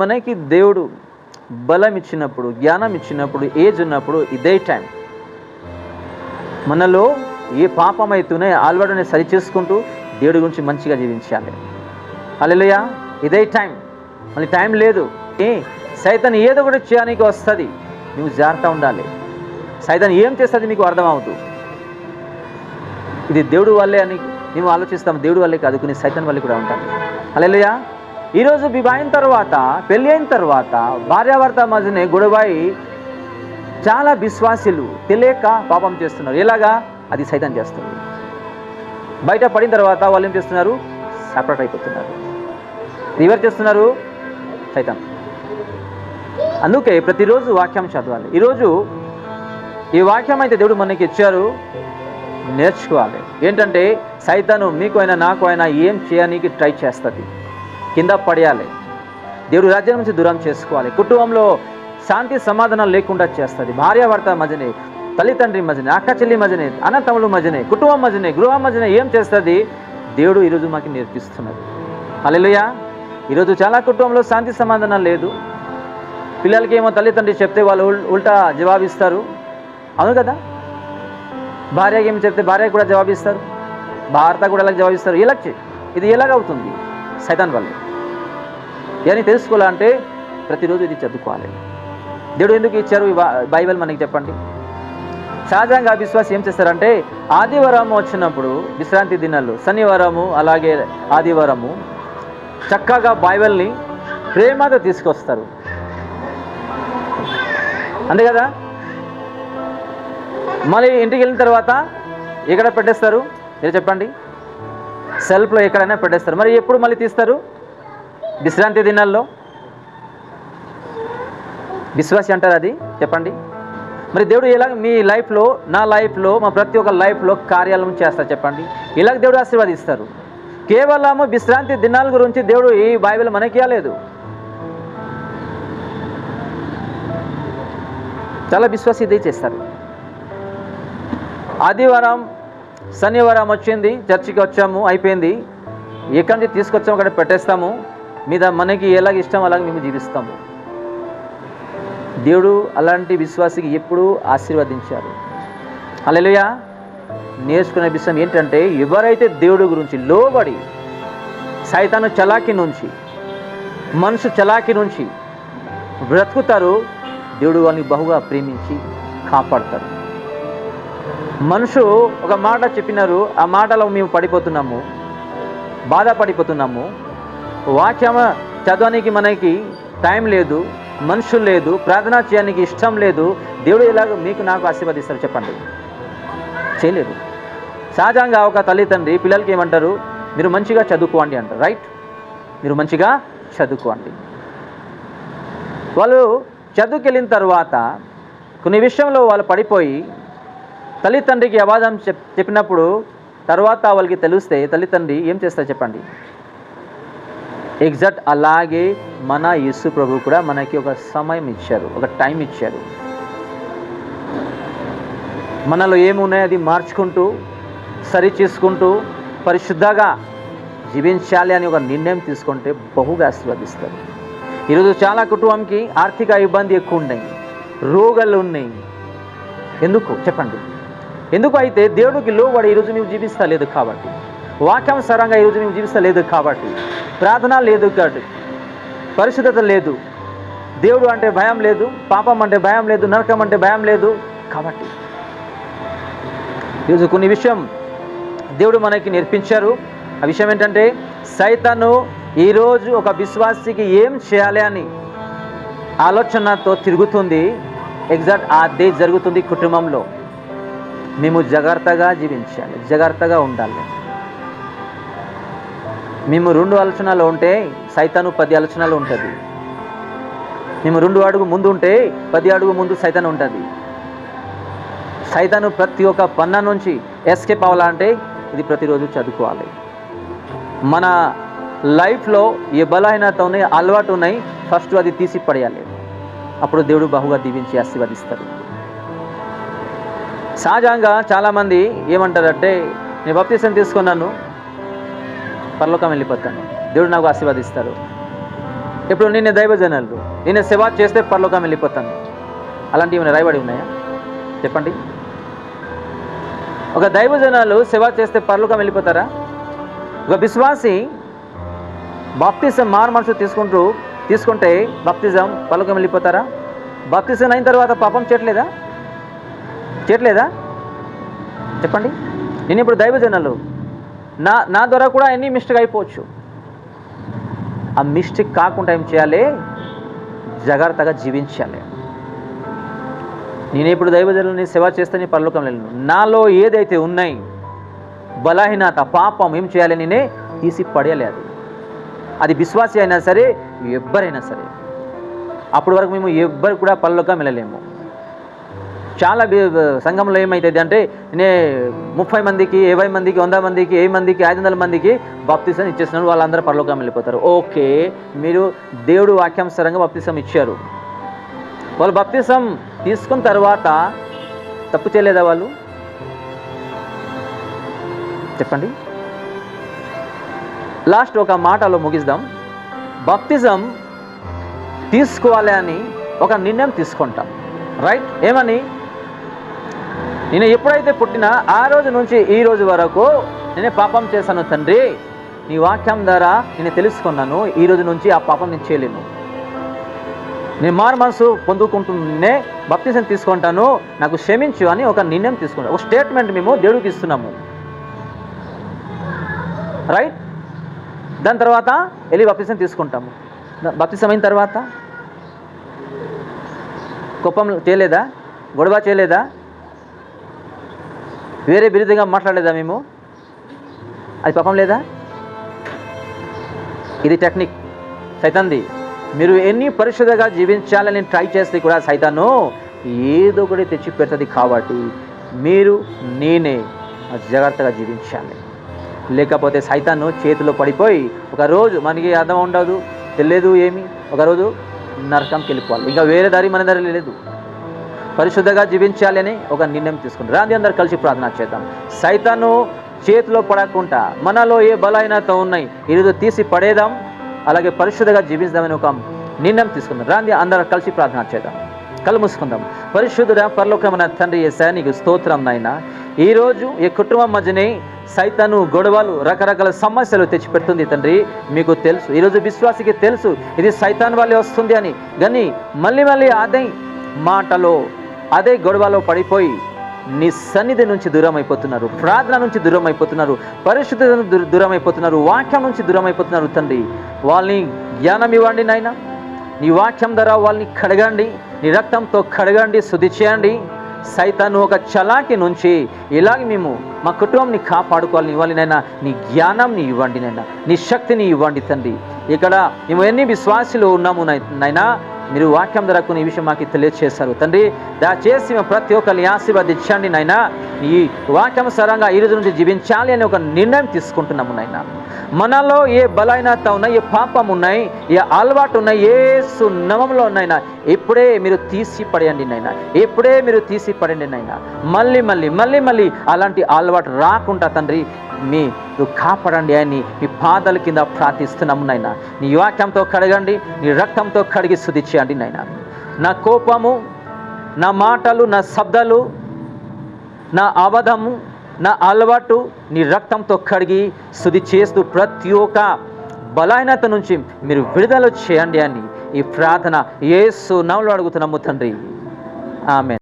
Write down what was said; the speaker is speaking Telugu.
మనకి దేవుడు బలం ఇచ్చినప్పుడు, జ్ఞానం ఇచ్చినప్పుడు, ఏజ్ ఉన్నప్పుడు ఇదే టైం మనలో ఏ పాపం అయితేనే అలవాటుని సరి చేసుకుంటూ దేవుడి గురించి మంచిగా జీవించాలి. హల్లెలూయా. ఇదే టైం, మళ్ళీ టైం లేదు. సైతాన్ ఏదో ఒకటి చేయడానికి వస్తుంది, నువ్వు జాగ్రత్త ఉండాలి. సైతాన్ ఏం చేస్తుంది మీకు అర్థమవుతుంది. ఇది దేవుడు వల్లే అని మేము ఆలోచిస్తాం, దేవుడు వల్లే కాదు, కొన్ని సైతాన్ వల్లే కూడా ఉంటాం. హల్లెలూయా. ఈరోజు వివాహం తర్వాత, పెళ్ళి అయిన తర్వాత భార్యాభర్త మధ్యనే గొడవై చాలా విశ్వాసులు తెలియక పాపం చేస్తున్నారు. ఎలాగా? అది సైతాన్ చేస్తుంది. బయట పడిన తర్వాత వాళ్ళు ఏం చేస్తున్నారు? సపరేట్ అయిపోతున్నారు. ఎవరు చేస్తున్నారు? సైతాన్. అందుకే ప్రతిరోజు వాక్యం చదవాలి. ఈరోజు ఈ వాక్యం అయితే దేవుడు మనకి ఇచ్చారు, నేర్చుకోవాలి. ఏంటంటే సైతాను మీకు అయినా నాకు అయినా ఏం చేయడానికి ట్రై చేస్తుంది, కింద పడేయాలి, దేవుడు రాజ్యం నుంచి దూరం చేసుకోవాలి, కుటుంబంలో శాంతి సమాధానం లేకుండా చేస్తుంది. భార్యాభర్త మధ్యనే, తల్లిదండ్రి మధ్యనే, అక్క చెల్లి మధ్యనే, అన్నతమ్ముల మధ్యనే, కుటుంబం మధ్యనే, గృహం మధ్యనే ఏం చేస్తుంది దేవుడు ఈరోజు మాకు నేర్పిస్తున్నారు. హల్లెలూయా. ఈరోజు చాలా కుటుంబంలో శాంతి సమాధానం లేదు. పిల్లలకి ఏమో తల్లిదండ్రి చెప్తే వాళ్ళు ఉల్టా జవాబిస్తారు. అవును కదా. భార్యకి ఏమి చెప్తే భార్య కూడా జవాబిస్తారు, భర్త కూడా ఎలా జవాబిస్తారు. ఇది ఎలాగవుతుంది? సైతాన్ వల్ల. అని తెలుసుకోవాలంటే ప్రతిరోజు ఇది చదువుకోవాలి. దేవుడు ఎందుకు ఇచ్చారు ఈ బైబిల్ మనకి చెప్పండి. సహజంగా విశ్వాసం ఏం చేస్తారంటే ఆదివారం వచ్చినప్పుడు, విశ్రాంతి దినాలు, శనివారము అలాగే ఆదివారము చక్కగా బైబిల్ని ప్రేమగా తీసుకొస్తారు, అంతే కదా. మళ్ళీ ఇంటికి వెళ్ళిన తర్వాత ఎక్కడ పెట్టేస్తారు మీరు చెప్పండి? సెల్ఫ్లో ఎక్కడైనా పెట్టేస్తారు. మరి ఎప్పుడు మళ్ళీ తీస్తారు? విశ్రాంతి దినాల్లో. విశ్వాసి అంటారు అది, చెప్పండి. మరి దేవుడు ఎలా మీ లైఫ్లో, నా లైఫ్లో, మా ప్రతి ఒక్క లైఫ్లో కార్యాలను చేస్తారు చెప్పండి. ఇలాగ దేవుడు ఆశీర్వదిస్తారు. కేవలము విశ్రాంతి దినాల గురించి దేవుడు ఈ బైబిల్ మనకి ఇవ్వలేదు. చాలా విశ్వాసి ఇదే చేస్తారు. ఆదివారం శనివారం వచ్చింది, చర్చికి వచ్చాము, అయిపోయింది, ఎక్కడి నుంచి తీసుకొచ్చాము అక్కడ పెట్టేస్తాము, మీద మనకి ఎలాగ ఇష్టం అలాగే మేము జీవిస్తాము. దేవుడు అలాంటి విశ్వాసికి ఎప్పుడూ ఆశీర్వదించారు. హల్లెలూయా. నేర్చుకునే విషయం ఏంటంటే ఎవరైతే దేవుడి గురించి లోబడి సైతాను చలాకి నుంచి, మనుషు చలాకి నుంచి బ్రతుకుతారు, దేవుడు వాళ్ళని బహుగా ప్రేమించి కాపాడతారు. మనుషు ఒక మాట చెప్పినారు, ఆ మాటలో మేము పడిపోతున్నాము, బాధపడిపోతున్నాము, వాక్యం చదవడానికి మనకి టైం లేదు, మనుషులు లేదు, ప్రార్థన చేయడానికి ఇష్టం లేదు, దేవుడు ఎలాగ మీకు నాకు ఆశీర్వదిస్తారు చెప్పండి? చేయలేదు. సహజంగా ఒక తల్లిదండ్రి పిల్లలకి ఏమంటారు? మీరు మంచిగా చదువుకోండి అంటారు, రైట్? మీరు మంచిగా చదువుకోండి. వాళ్ళు చదువుకెళ్ళిన తర్వాత కొన్ని విషయంలో వాళ్ళు పడిపోయి తల్లిదండ్రికి అవాదం చెప్పినప్పుడు తర్వాత వాళ్ళకి తెలిస్తే తల్లిదండ్రి ఏం చేస్తారు చెప్పండి? ఎగ్జాక్ట్ అలాగే మన యేసు ప్రభు కూడా మనకి ఒక సమయం ఇచ్చారు, ఒక టైం ఇచ్చారు. మనలో ఏమున్నాయో అది మార్చుకుంటూ, సరి చేసుకుంటూ, పరిశుద్ధంగా జీవించాలి అని ఒక నిర్ణయం తీసుకుంటే బహుగా ఆశీర్వదిస్తారు. ఈరోజు చాలా కుటుంబంకి ఆర్థిక ఇబ్బంది ఎక్కువ ఉన్నాయి, రోగాలు ఉన్నాయి. ఎందుకు చెప్పండి? ఎందుకు? అయితే దేవుడికి లోబడి ఈరోజు నువ్వు జీవిస్తలేదు కాబట్టి, వాక్యానుసారంగా ఈరోజు నువ్వు జీవిస్తలేదు కాబట్టి, ప్రార్థన లేదు కాబట్టి, పరిశుద్ధత లేదు, దేవుడు అంటే భయం లేదు, పాపం అంటే భయం లేదు, నరకం అంటే భయం లేదు కాబట్టి ఈరోజు కొన్ని విషయం దేవుడు మనకి నేర్పించారు. ఆ విషయం ఏంటంటే సైతాను ఈరోజు ఒక విశ్వాసికి ఏం చేయాలి అని ఆలోచనతో తిరుగుతుంది. ఎగ్జాక్ట్ అదే జరుగుతుంది కుటుంబంలో. మేము జాగ్రత్తగా జీవించాలి, జాగ్రత్తగా ఉండాలి. మేము 2 ఆలోచనలు ఉంటే సైతాను 10 ఆలోచనలు ఉంటుంది. మేము 2 అడుగు ముందు ఉంటే 10 అడుగు ముందు సైతాను ఉంటుంది. సైతాను ప్రతి ఒక్క పన్న నుంచి ఎస్కేప్ అవ్వాలంటే ఇది ప్రతిరోజు చదువుకోవాలి. మన లైఫ్లో ఏ బలహీనత ఉన్నాయి, అలవాటు ఉన్నాయి, ఫస్ట్ అది తీసి పడేయాలి. అప్పుడు దేవుడు బహుగా దీవించి ఆశీర్వదిస్తాడు. సహజంగా చాలామంది ఏమంటారంటే నేను బాప్తిసం తీసుకున్నాను, పరలోకం వెళ్ళిపోతాను, దేవుడు నాకు ఆశీర్వదిస్తారు. ఇప్పుడు నేను దైవజనులు, నేను సేవ చేస్తే పరలోకం వెళ్ళిపోతాను, అలాంటివి ఏమైనా రాయబడి ఉన్నాయా చెప్పండి? ఒక దైవజనులు సేవ చేస్తే పరలోకం వెళ్ళిపోతారా? ఒక విశ్వాసి బాప్తిజం మారు మనసు తీసుకుంటే బాప్తిజం పరలోకం వెళ్ళిపోతారా? బాప్తిజం అయిన తర్వాత పాపం చేయట్లేదా చెప్పండి? నేను ఇప్పుడు దైవజనులు, నా ద్వారా కూడా ఎన్ని మిస్టేక్ అయిపోవచ్చు. ఆ మిస్టేక్ కాకుండా ఏం చేయాలి? జాగ్రత్తగా జీవించాలి. నేను ఇప్పుడు దైవజనులని సేవ చేస్తే నీ పరలోకం వెళ్ళను. నాలో ఏదైతే ఉన్నాయి బలహీనత, పాపం ఏం చేయాలి? నేనే తీసి పడేయాలి. అది విశ్వాసి అయినా సరే, ఎవ్వరైనా సరే. అప్పటి వరకు మేము ఎవ్వరు కూడా పరలోకం వెళ్ళలేము. చాలా సంఘంలో ఏమవుతుంది అంటే, నేను 30 మందికి, 20 మందికి, 100 మందికి, 1000 మందికి, 500 మందికి బాప్తిసం ఇచ్చేస్తున్నాడు, వాళ్ళందరూ పరలోకం వెళ్ళిపోతారు. ఓకే, మీరు దేవుడు వాక్యానుసారంగా బాప్తిసం ఇచ్చారు. వాళ్ళు బాప్తిసం తీసుకున్న తర్వాత తప్పు చేయలేదా వాళ్ళు? చెప్పండి. లాస్ట్ ఒక మాటలో ముగిద్దాం. బాప్తిజం తీసుకోవాలి అని ఒక నిర్ణయం తీసుకుంటాం, రైట్? ఏమని? నేను ఎప్పుడైతే పుట్టినా ఆ రోజు నుంచి ఈ రోజు వరకు నేనే పాపం చేశాను తండ్రి, నీ వాక్యం ద్వారా నేను తెలుసుకున్నాను, ఈ రోజు నుంచి ఆ పాపం నేను చేయలేను, నేను మారు మనసు పొందుకుంటూనే బాప్తిజం తీసుకుంటాను, నాకు క్షమించు అని ఒక నిర్ణయం తీసుకుంటాం. ఒక స్టేట్మెంట్ మేము దేవుడికి ఇస్తున్నాము, రైట్? దాని తర్వాత వెళ్ళి బాప్తిజం తీసుకుంటాము. బాప్తిజం అయిన తర్వాత కోపం చేయలేదా? గొడవ చేయలేదా? వేరే విరుద్ధంగా మాట్లాడలేదా మేము? అది పాపం లేదా? ఇది టెక్నిక్ సైతాన్ది. మీరు ఎన్ని పరిశుద్ధంగా జీవించాలని ట్రై చేస్తే కూడా సైతాను ఏదో ఒకటి తెచ్చి పెడుతుంది. కాబట్టి మీరు నేనే జాగ్రత్తగా జీవించాలి. లేకపోతే సైతాను చేతిలో పడిపోయి ఒకరోజు మనకి అర్థం ఉండదు, తెలియదు ఏమి, ఒకరోజు నరకంకి వెళ్ళిపోవాలి. ఇంకా వేరే దారి మన దారి లేదు. పరిశుద్ధంగా జీవించాలి అని ఒక నిర్ణయం తీసుకుంటారు. రాంది అందరు కలిసి ప్రార్థన చేద్దాం. సైతాను చేతిలో పడకుండా మనలో ఏ బలహీనత ఉన్నాయి ఈరోజు తీసి పడేద్దాం, అలాగే పరిశుద్ధంగా జీవించదామని ఒక నిర్ణయం తీసుకుందాం. రాంది అందరూ కలిసి ప్రార్థన చేద్దాం. కళ్ళు మూసుకుందాం. పరిశుద్ధుడా పరలోకమైన తండ్రి యేసయ్యా, నీకు స్తోత్రం నాయనా. ఈరోజు ఈ కుటుంబం మధ్యనే సైతాను గొడవలు, రకరకాల సమస్యలు తెచ్చిపెడుతుంది తండ్రి, మీకు తెలుసు. ఈరోజు విశ్వాసికి తెలుసు ఇది సైతాన్ వల్లే వస్తుంది అని. కానీ మళ్ళీ అదే మాటలో, అదే గొడవలో పడిపోయి నీ సన్నిధి నుంచి దూరం అయిపోతున్నారు, ప్రార్థన నుంచి దూరం అయిపోతున్నారు, పరిశుద్ధత దూరం అయిపోతున్నారు, వాక్యం నుంచి దూరం అయిపోతున్నారు తండ్రి. వాళ్ళని జ్ఞానం ఇవ్వండి నాయన. నీ వాక్యం ద్వారా వాళ్ళని కడగండి, నీ రక్తంతో కడగండి, శుద్ధి చేయండి. సైతాను ఒక చలాకి నుంచి ఇలాగ మేము మా కుటుంబాన్ని కాపాడుకోవాలని ఇవ్వాలి నైనా. నీ జ్ఞానంని ఇవ్వండి నైనా, నీ శక్తిని ఇవ్వండి తండ్రి. ఇక్కడ మేము ఎన్ని విశ్వాసులు ఉన్నాము నైనా, మీరు వాక్యం ద్వారా కొన్ని విషయం మాకు తెలియజేశారు తండ్రి. దయచేసి మేము ప్రతి ఒక్కరిని ఆశీర్వదించండి నాయనా. ఈ వాక్యానుసారంగా ఈ రోజు నుంచి జీవించాలి అని ఒక నిర్ణయం తీసుకుంటున్నాము నాయనా. మనలో ఏ బలహీనత ఉన్నాయి, ఏ పాపం ఉన్నాయి, ఏ అలవాటు ఉన్నాయి, యేసు నామములో ఉన్నాయినా ఇప్పుడే మీరు తీసి పడేయండి నాయనా. ఇప్పుడే మీరు తీసి పడండి నాయనా. మళ్ళీ అలాంటి అలవాటు రాకుండా తండ్రి మీరు కాపాడండి అని మీ పాదాల కింద ప్రార్థిస్తున్నాము నాయనా. నీ వాక్యంతో కడగండి, నీ రక్తంతో కడిగి శుద్ధి చేయండి నాయనా. నా కోపము, నా మాటలు, నా శబ్దాలు, నా అబద్ధము, నా అలవాటు నీ రక్తంతో కడిగి శుద్ధి చేస్తూ ప్రతి ఒక్క బలహీనత నుంచి మీరు విడుదల చేయండి అని ఈ ప్రార్థన యేసు నామములో అడుగుతున్నాము తండ్రి. ఆమేన్.